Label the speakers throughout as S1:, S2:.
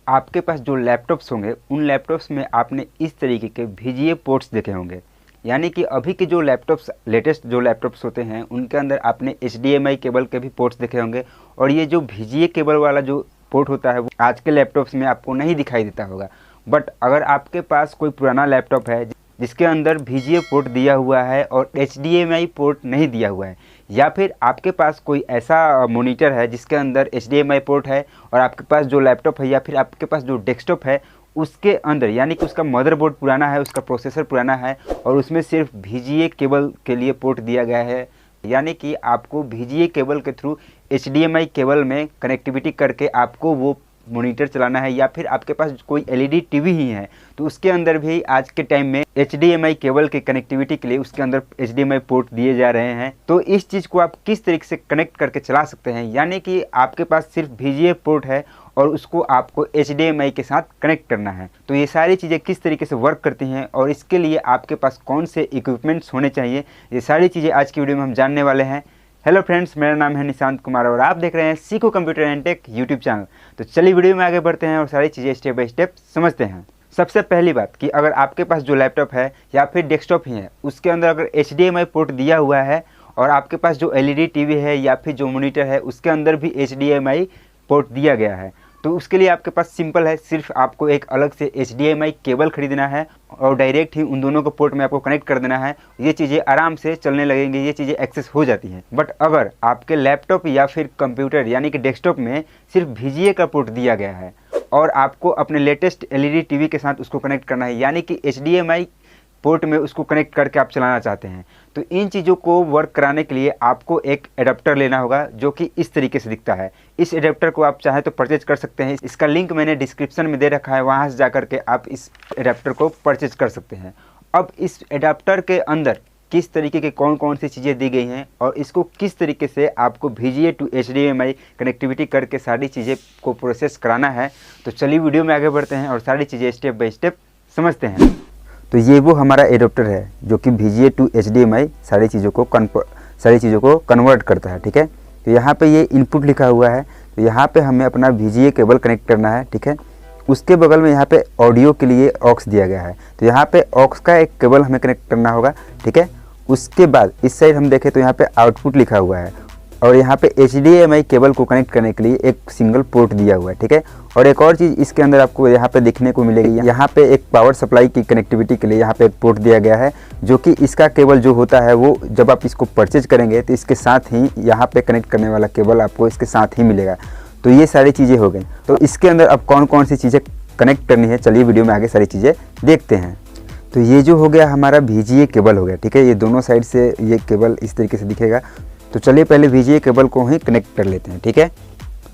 S1: आपके पास जो लैपटॉप्स होंगे उन लैपटॉप्स में आपने इस तरीके के VGA पोर्ट्स देखे होंगे। यानी कि अभी के जो लैपटॉप्स लेटेस्ट जो लैपटॉप्स होते हैं उनके अंदर आपने HDMI केबल के भी पोर्ट्स देखे होंगे, और ये जो VGA केबल वाला जो पोर्ट होता है वो आज के लैपटॉप्स में आपको नहीं दिखाई देता होगा। बट अगर आपके पास कोई पुराना लैपटॉप है जिसके अंदर VGA पोर्ट दिया हुआ है और HDMI पोर्ट नहीं दिया हुआ है, या फिर आपके पास कोई ऐसा मॉनिटर है जिसके अंदर HDMI पोर्ट है और आपके पास जो लैपटॉप है या फिर आपके पास जो डेस्कटॉप है उसके अंदर यानी कि उसका मदरबोर्ड पुराना है, उसका प्रोसेसर पुराना है और उसमें सिर्फ VGA केबल के लिए पोर्ट दिया गया है, यानी कि आपको VGA केबल के थ्रू HDMI केबल में कनेक्टिविटी करके आपको वो मॉनिटर चलाना है, या फिर आपके पास कोई LED टीवी ही है तो उसके अंदर भी आज के टाइम में HDMI केबल की कनेक्टिविटी के लिए उसके अंदर HDMI पोर्ट दिए जा रहे हैं। तो इस चीज़ को आप किस तरीके से कनेक्ट करके चला सकते हैं, यानी कि आपके पास सिर्फ VGA पोर्ट है और उसको आपको HDMI के साथ कनेक्ट करना है। तो ये सारी चीज़ें किस तरीके से वर्क करती हैं और इसके लिए आपके पास कौन से इक्विपमेंट्स होने चाहिए, ये सारी चीज़ें आज की वीडियो में हम जानने वाले हैं। हेलो फ्रेंड्स, मेरा नाम है निशांत कुमार और आप देख रहे हैं सीखो computer and take YouTube channel. तो चलिए वीडियो में आगे बढ़ते हैं और सारी चीज़ें स्टेप बाय स्टेप समझते हैं। सबसे पहली बात कि अगर आपके पास जो लैपटॉप है या फिर डेस्कटॉप ही है उसके अंदर अगर HDMI पोर्ट दिया हुआ है और आपके पास जो LED टीवी है या फिर जो मॉनिटर है उसके अंदर भी HDMI पोर्ट दिया गया है, तो उसके लिए आपके पास सिंपल है, सिर्फ आपको एक अलग से HDMI केबल खरीदना है और डायरेक्ट ही उन दोनों को पोर्ट में आपको कनेक्ट कर देना है। ये चीज़ें आराम से चलने लगेंगी, ये चीज़ें एक्सेस हो जाती हैं। बट अगर आपके लैपटॉप या फिर कंप्यूटर यानी कि डेस्कटॉप में सिर्फ VGA का पोर्ट दिया गया है और आपको अपने लेटेस्ट LED टीवी के साथ उसको कनेक्ट करना है, यानी कि HDMI पोर्ट में उसको कनेक्ट करके आप चलाना चाहते हैं, तो इन चीज़ों को वर्क कराने के लिए आपको एक एडाप्टर लेना होगा जो कि इस तरीके से दिखता है। इस एडाप्टर को आप चाहें तो परचेज कर सकते हैं, इसका लिंक मैंने डिस्क्रिप्शन में दे रखा है, वहाँ से जाकर के आप इस एडाप्टर को परचेज कर सकते हैं। अब इस एडाप्टर के अंदर किस तरीके के कौन कौन सी चीज़ें दी गई हैं और इसको किस तरीके से आपको VGA टू HDMI कनेक्टिविटी करके सारी चीज़ें को प्रोसेस कराना है, तो चलिए वीडियो में आगे बढ़ते हैं और सारी चीज़ें स्टेप बाय स्टेप समझते हैं। तो ये वो हमारा एडाप्टर है जो कि VGA टू HDMI सारी चीज़ों को कन्वर्ट करता है। ठीक है, तो यहाँ पे ये इनपुट लिखा हुआ है, तो यहाँ पे हमें अपना VGA केबल कनेक्ट करना है। ठीक है, उसके बगल में यहाँ पे ऑडियो के लिए ऑक्स दिया गया है, तो यहाँ पे ऑक्स का एक केबल हमें कनेक्ट करना होगा। ठीक है, उसके बाद इस साइड हम देखें तो यहाँ पे आउटपुट लिखा हुआ है और यहाँ पे HDMI केबल को कनेक्ट करने के लिए एक सिंगल पोर्ट दिया हुआ है। ठीक है, और एक और चीज़ इसके अंदर आपको यहाँ पे देखने को मिलेगी, यहाँ पे एक पावर सप्लाई की कनेक्टिविटी के लिए यहाँ पे एक पोर्ट दिया गया है, जो कि इसका केबल जो होता है वो जब आप इसको परचेज करेंगे तो इसके साथ ही यहाँ पे कनेक्ट करने वाला केबल आपको इसके साथ ही मिलेगा। तो ये सारी चीज़ें हो गई। तो इसके अंदर अब कौन कौन सी चीज़ें कनेक्ट करनी है, चलिए वीडियो में आगे सारी चीज़ें देखते हैं। तो ये जो हो गया हमारा VGA केबल हो गया। ठीक है, ये दोनों साइड से ये केबल इस तरीके से दिखेगा। तो चलिए पहले VGA केबल को ही कनेक्ट कर लेते हैं। ठीक है,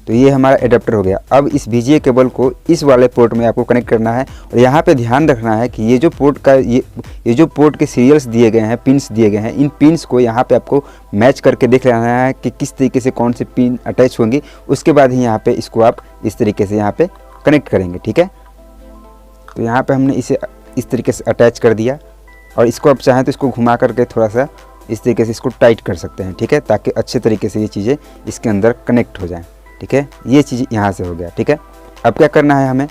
S1: तो ये हमारा एडाप्टर हो गया। अब इस VGA केबल को इस वाले पोर्ट में आपको कनेक्ट करना है और यहाँ पे ध्यान रखना है कि ये जो पोर्ट का ये जो पोर्ट के सीरियल्स दिए गए हैं, पिन्स दिए गए हैं, इन पिन्स को यहाँ पे आपको मैच करके देख लेना है कि किस तरीके से कौन सी पिन अटैच होंगी। उसके बाद ही यहाँ पे इसको आप इस तरीके से यहाँ पे कनेक्ट करेंगे। ठीक है, तो यहाँ पे हमने इसे इस तरीके से अटैच कर दिया और इसको आप चाहें तो इसको घुमा करके थोड़ा सा इस तरीके से इसको टाइट कर सकते हैं। ठीक है, ताकि अच्छे तरीके से ये चीज़ें इसके अंदर कनेक्ट हो जाएं। ठीक है, ये चीज़ यहाँ से हो गया। ठीक है, अब क्या करना है हमें,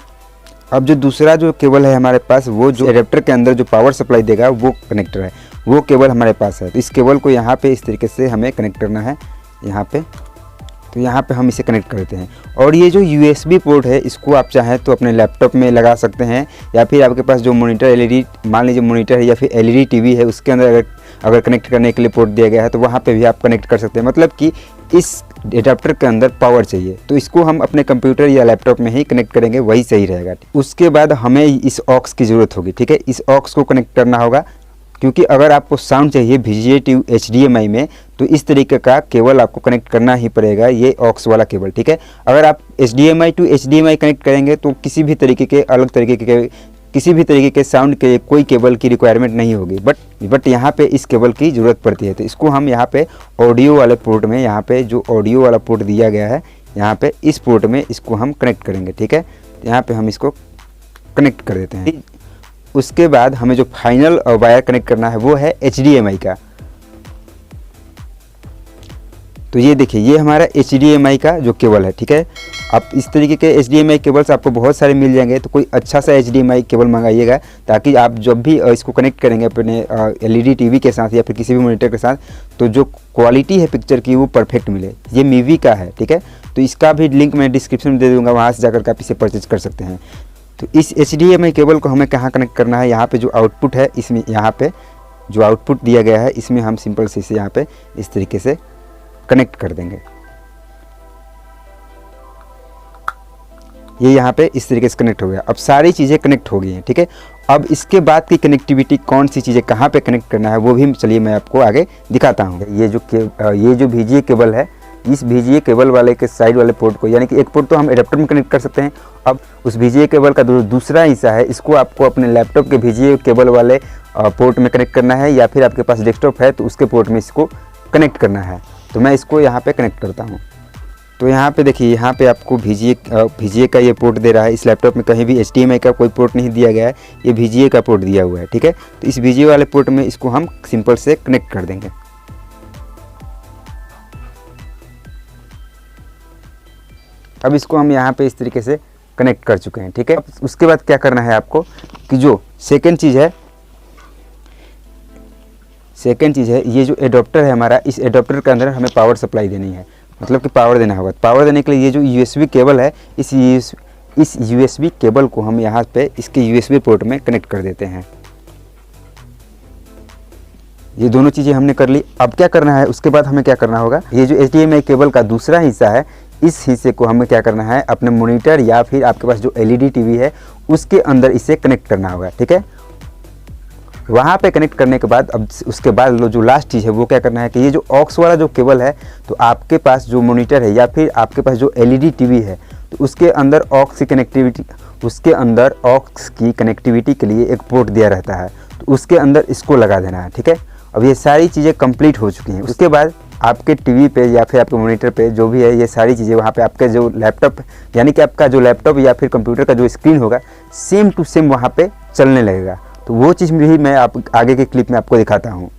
S1: अब जो दूसरा जो केबल है हमारे पास, वो जो एडाप्टर के अंदर जो पावर सप्लाई देगा वो कनेक्टर है, वो केबल हमारे पास है। तो इस केबल को यहाँ पे इस तरीके से हमें कनेक्ट करना है यहाँ पे। तो यहाँ पे हम इसे कनेक्ट करते हैं और ये जो USB पोर्ट है इसको आप चाहें तो अपने लैपटॉप में लगा सकते हैं, या फिर आपके पास जो मॉनिटर LED मान लीजिए मॉनिटर है या फिर LED टीवी है उसके अंदर अगर कनेक्ट करने के लिए पोर्ट दिया गया है तो वहाँ पे भी आप कनेक्ट कर सकते हैं। मतलब कि इस एडाप्टर के अंदर पावर चाहिए तो इसको हम अपने कंप्यूटर या लैपटॉप में ही कनेक्ट करेंगे, वही सही रहेगा। उसके बाद हमें इस ऑक्स की ज़रूरत होगी। ठीक है, इस ऑक्स को कनेक्ट करना होगा, क्योंकि अगर आपको साउंड चाहिए VGA टू HDMI में तो इस तरीके का केबल आपको कनेक्ट करना ही पड़ेगा, ये ऑक्स वाला केबल। ठीक है, अगर आप HDMI टू HDMI कनेक्ट करेंगे तो किसी भी तरीके के साउंड के कोई केबल की रिक्वायरमेंट नहीं होगी, बट यहाँ पे इस केबल की ज़रूरत पड़ती है। तो इसको हम यहाँ पे ऑडियो वाले पोर्ट में, यहाँ पे जो ऑडियो वाला पोर्ट दिया गया है यहाँ पे इस पोर्ट में इसको हम कनेक्ट करेंगे। ठीक है, यहाँ पे हम इसको कनेक्ट कर देते हैं। उसके बाद हमें जो फाइनल वायर कनेक्ट करना है वो है HDMI का। तो ये देखिए, ये हमारा HDMI का जो केबल है, ठीक है। आप इस तरीके के HDMI केबल्स आपको बहुत सारे मिल जाएंगे, तो कोई अच्छा सा HDMI केबल मंगाइएगा, ताकि आप जब भी इसको कनेक्ट करेंगे अपने LED टीवी के साथ या फिर किसी भी मॉनिटर के साथ, तो जो क्वालिटी है पिक्चर की वो परफेक्ट मिले। ये मीवी का है, ठीक है। तो इसका भी लिंक मैं डिस्क्रिप्शन में दे दूँगा, वहाँ से जाकर के आप इसे परचेज कर सकते हैं। तो इस HDMI केबल को हमें कहाँ कनेक्ट करना है, यहाँ पर जो आउटपुट है, इसमें यहाँ पर जो आउटपुट दिया गया है, इसमें हम सिंपल से इसे यहाँ पर इस तरीके से कनेक्ट कर देंगे। ये यहाँ पे इस तरीके से कनेक्ट हो गया। अब सारी चीज़ें कनेक्ट हो गई हैं, ठीक है। अब इसके बाद की कनेक्टिविटी, कौन सी चीज़ें कहाँ पे कनेक्ट करना है, वो भी चलिए मैं आपको आगे दिखाता हूँ। ये जो VGA केबल है, इस VGA केबल वाले के साइड वाले पोर्ट को, यानी कि एक पोर्ट तो हम एडाप्टर में कनेक्ट कर सकते हैं। अब उस VGA केबल का दूसरा हिस्सा है, इसको आपको अपने लैपटॉप के VGA केबल वाले पोर्ट में कनेक्ट करना है, या फिर आपके पास डेस्कटॉप है तो उसके पोर्ट में इसको कनेक्ट करना है। तो मैं इसको यहाँ पे कनेक्ट करता हूँ। तो यहाँ पे देखिए, यहाँ पे आपको VGA का ये पोर्ट दे रहा है। इस लैपटॉप में कहीं भी HDMI का कोई पोर्ट नहीं दिया गया है, ये VGA का पोर्ट दिया हुआ है, ठीक है। तो इस VGA वाले पोर्ट में इसको हम सिंपल से कनेक्ट कर देंगे। अब इसको हम यहाँ पे इस तरीके से कनेक्ट कर चुके हैं, ठीक है। उसके बाद क्या करना है आपको, कि जो सेकेंड चीज़ है, ये जो एडाप्टर है हमारा, इस एडाप्टर के अंदर हमें पावर सप्लाई देनी है, मतलब कि पावर देना होगा। पावर देने के लिए ये जो USB केबल है, इस USB केबल को हम यहाँ पे इसके USB पोर्ट में कनेक्ट कर देते हैं। ये दोनों चीज़ें हमने कर ली। अब क्या करना है, उसके बाद हमें क्या करना होगा, ये जो HDMI केबल का दूसरा हिस्सा है, इस हिस्से को हमें क्या करना है, अपने मॉनिटर या फिर आपके पास जो LED टीवी है उसके अंदर इसे कनेक्ट करना होगा, ठीक है। वहाँ पे कनेक्ट करने के बाद अब उसके बाद जो लास्ट चीज़ है वो क्या करना है, कि ये जो ऑक्स वाला जो केबल है, तो आपके पास जो मॉनिटर है या फिर आपके पास जो LED टीवी है, तो उसके अंदर ऑक्स की कनेक्टिविटी के लिए एक पोर्ट दिया रहता है, तो उसके अंदर इसको लगा देना है, ठीक है। अब ये सारी चीज़ें कंप्लीट हो चुकी हैं। उसके बाद आपके टीवी पे या फिर आपके मॉनिटर पे जो भी है, ये सारी चीज़ें वहाँ पे आपके जो लैपटॉप, यानी कि आपका जो लैपटॉप या फिर कंप्यूटर का जो स्क्रीन होगा, सेम टू सेम वहाँ पे चलने लगेगा। तो वो चीज़ भी मैं आगे के क्लिप में आपको दिखाता हूँ।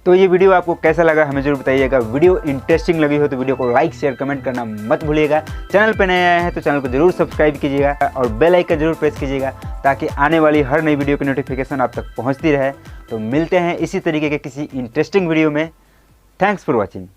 S1: तो ये वीडियो आपको कैसा लगा हमें जरूर बताइएगा। वीडियो इंटरेस्टिंग लगी हो तो वीडियो को लाइक शेयर कमेंट करना मत भूलिएगा। चैनल पर नए आए हैं तो चैनल को जरूर सब्सक्राइब कीजिएगा और बेल आइकन जरूर प्रेस कीजिएगा, ताकि आने वाली हर नई वीडियो की नोटिफिकेशन आप तक पहुंचती रहे। तो मिलते हैं इसी तरीके के किसी इंटरेस्टिंग वीडियो में। Thanks for watching.